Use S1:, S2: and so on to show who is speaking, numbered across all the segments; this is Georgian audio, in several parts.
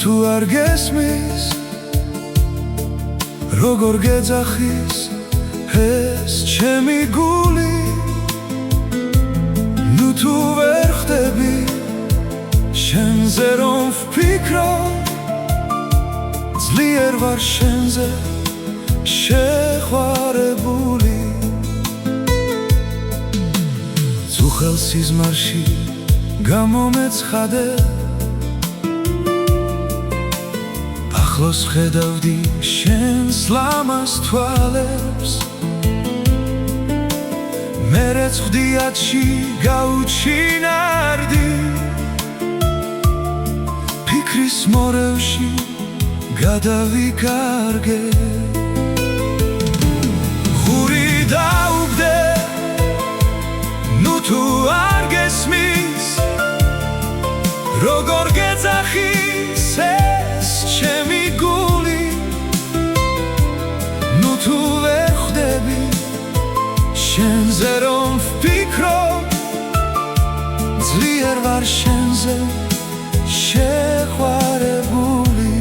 S1: თუ არ გესმის როგორ გეძახის ეს ჩემი გული ნუ თუ ვერ ხდები შენზე რომ ვფიქრობ ძლიერ ვარ შენზე შეხვარებული ძუხელ სიზმარში გამომეცხადე ახლოს ხედავდი შენს ლამაზ თვალებს მე რეცხვდი ათში გაუჩინარდი ფიქრის მორევში გადავიკარგე ხური დაუგდე ნუ თუ არ გესმის როგორ გეძახის ეს ჩემი გული ნუ თუ ვერ ხდები შენზე რომ ვფიქრობ ძლიერ ვარ შენზე შეხვარებული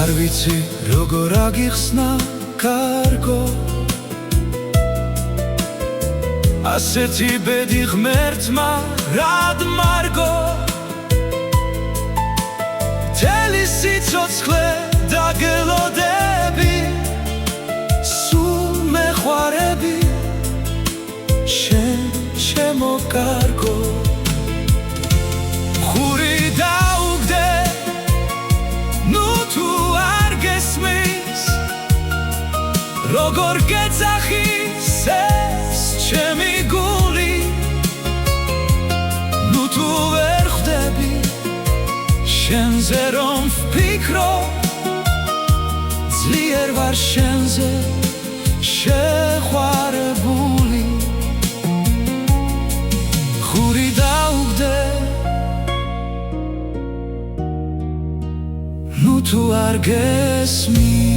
S1: არ ვიცი როგორ აგიხსნა კარგო ასეთი ბედი ღმერთმა რად მარგო მთელი სიცოცხლე დაგელოდები სულ მეხვარები შენ ჩემო კარგო ხური დაუგდე ნუ თუ არ გესმის როგორ გეძახის ეს ჩემი გული ნუ თუ ვერ ხდები შენზე რომ ვფიქრობ ძლიერ ვარ შენზე შეხვარებული ხური დაუგდე ნუ თუ არ გესმის